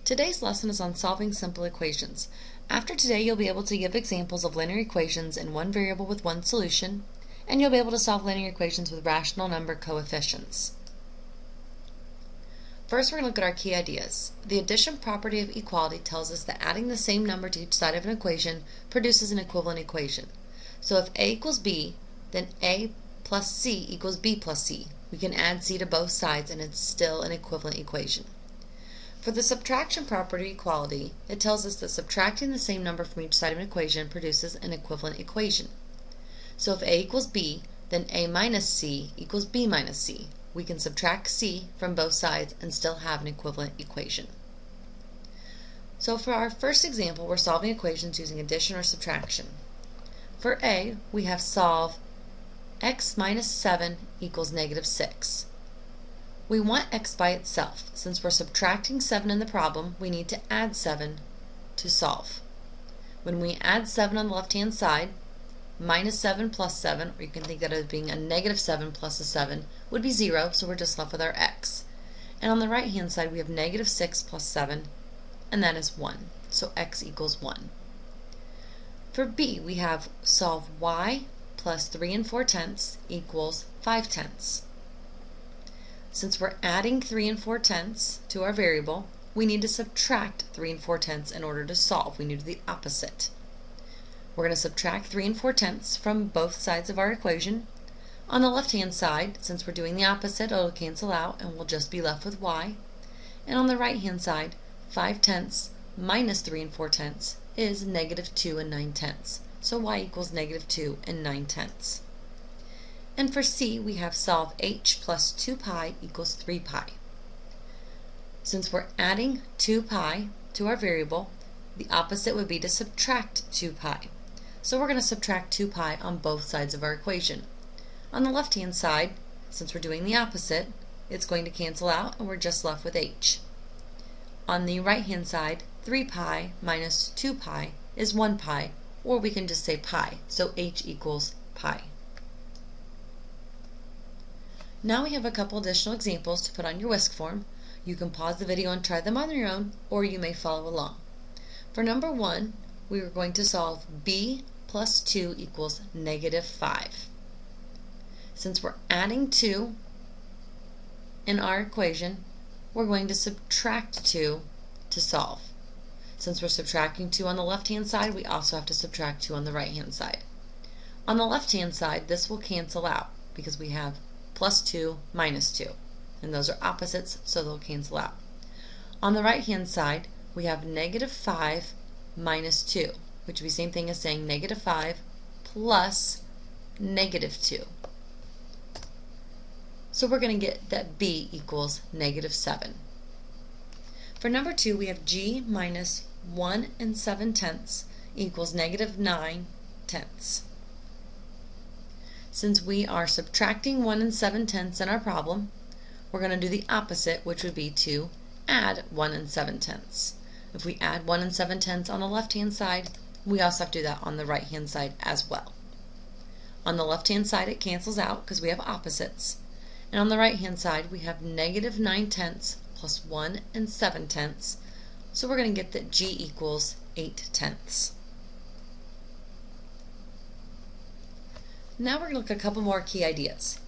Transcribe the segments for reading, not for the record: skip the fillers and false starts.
Today's lesson is on solving simple equations. After today, you'll be able to give examples of linear equations in one variable with one solution, and you'll be able to solve linear equations with rational number coefficients. First, we're going to look at our key ideas. The addition property of equality tells us that adding the same number to each side of an equation produces an equivalent equation. So if A equals B, then A plus C equals B plus C. We can add C to both sides and it's still an equivalent equation. For the subtraction property of equality, it tells us that subtracting the same number from each side of an equation produces an equivalent equation. So if A equals B, then A minus C equals B minus C. We can subtract C from both sides and still have an equivalent equation. So for our first example, we're solving equations using addition or subtraction. For A, we have solve x minus 7 equals negative 6. We want x by itself. Since we're subtracting 7 in the problem, we need to add 7 to solve. When we add 7 on the left-hand side, minus 7 plus 7, or you can think that as being a negative 7 plus a 7, would be 0, so we're just left with our x. And on the right-hand side, we have negative 6 plus 7, and that is 1. So x equals 1. For B, we have solve y plus 3 4/10 equals 5/10. Since we're adding 3 4/10 to our variable, we need to subtract 3 4/10 in order to solve. We need to do the opposite. We're going to subtract 3 4/10 from both sides of our equation. On the left-hand side, since we're doing the opposite, it'll cancel out and we'll just be left with y. And on the right-hand side, 5/10 minus 3 4/10 is negative 2 9/10. So y equals negative 2 9/10. And for C, we have solve h plus 2 pi equals 3 pi. Since we're adding 2 pi to our variable, the opposite would be to subtract 2 pi. So we're going to subtract 2 pi on both sides of our equation. On the left-hand side, since we're doing the opposite, it's going to cancel out and we're just left with h. On the right-hand side, 3 pi minus 2 pi is 1 pi, or we can just say pi, so h equals pi. Now we have a couple additional examples to put on your whisk form. You can pause the video and try them on your own, or you may follow along. For number 1, we are going to solve b plus 2 equals negative 5. Since we're adding 2 in our equation, we're going to subtract 2 to solve. Since we're subtracting 2 on the left-hand side, we also have to subtract 2 on the right-hand side. On the left-hand side, this will cancel out because we have plus 2 minus 2. And those are opposites, so they'll cancel out. On the right-hand side, we have negative 5 minus 2, which would be the same thing as saying negative 5 plus negative 2. So we're going to get that b equals negative 7. For number 2, we have g minus 1 7/10 equals negative 9/10. Since we are subtracting 1 7/10 in our problem, we're going to do the opposite, which would be to add 1 7/10. If we add 1 7/10 on the left-hand side, we also have to do that on the right-hand side as well. On the left-hand side, it cancels out because we have opposites. And on the right-hand side, we have negative 9/10 plus 1 7/10. So we're going to get that g equals 8/10. Now we're going to look at a couple more key ideas.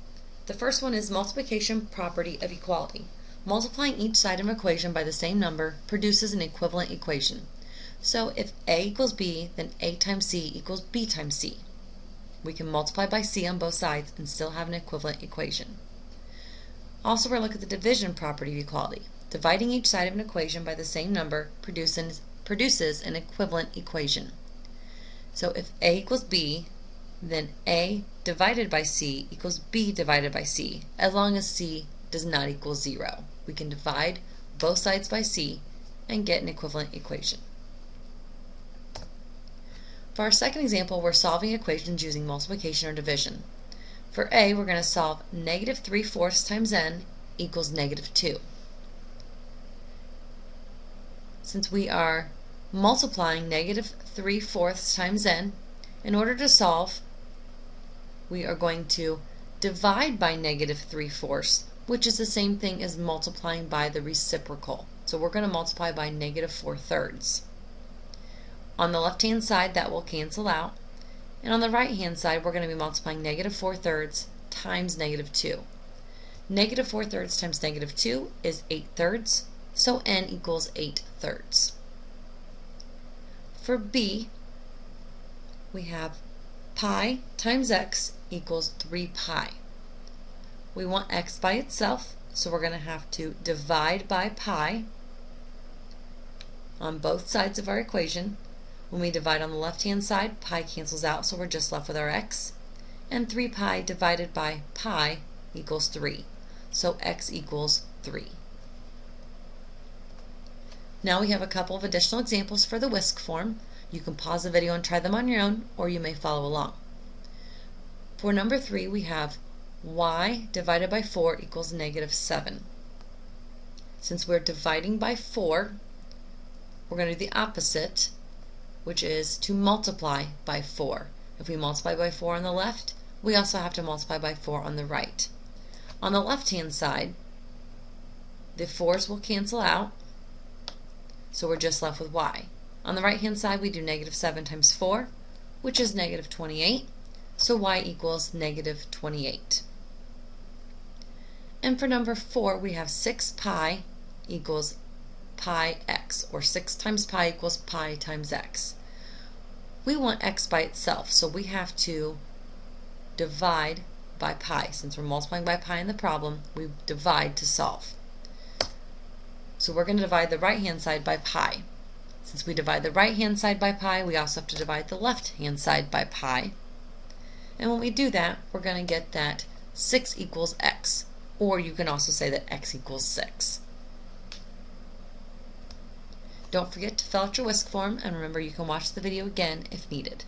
The first one is multiplication property of equality. Multiplying each side of an equation by the same number produces an equivalent equation. So if a equals b, then a times c equals b times c. We can multiply by c on both sides and still have an equivalent equation. Also, we're going to look at the division property of equality. Dividing each side of an equation by the same number produces an equivalent equation. So if a equals b, then a divided by c equals b divided by c, as long as c does not equal 0. We can divide both sides by c and get an equivalent equation. For our second example, we're solving equations using multiplication or division. For a, we're going to solve negative 3/4 times n equals negative 2. Since we are multiplying negative 3/4 times n, in order to solve, we are going to divide by negative 3/4, which is the same thing as multiplying by the reciprocal. So we're going to multiply by negative 4/3. On the left-hand side, that will cancel out. And on the right-hand side, we're going to be multiplying negative 4/3 times negative 2. Negative 4/3 times negative 2 is 8/3, so n equals 8/3. For b, we have pi times x equals 3 pi. We want x by itself, so we're going to have to divide by pi on both sides of our equation. When we divide on the left-hand side, pi cancels out, so we're just left with our x. And 3 pi divided by pi equals 3. So x equals 3. Now we have a couple of additional examples for the whisk form. You can pause the video and try them on your own, or you may follow along. For number 3, we have y divided by 4 equals negative 7. Since we're dividing by 4, we're going to do the opposite, which is to multiply by 4. If we multiply by 4 on the left, we also have to multiply by 4 on the right. On the left-hand side, the 4's will cancel out, so we're just left with y. On the right-hand side, we do negative 7 times 4, which is negative 28, so y equals negative 28. And for number 4, we have 6 pi equals pi x, or 6 times pi equals pi times x. We want x by itself, so we have to divide by pi. Since we're multiplying by pi in the problem, we divide to solve. So we're going to divide the right-hand side by pi. Since we divide the right-hand side by pi, we also have to divide the left-hand side by pi. And when we do that, we're going to get that 6 equals x, or you can also say that x equals 6. Don't forget to fill out your whisk form, and remember you can watch the video again if needed.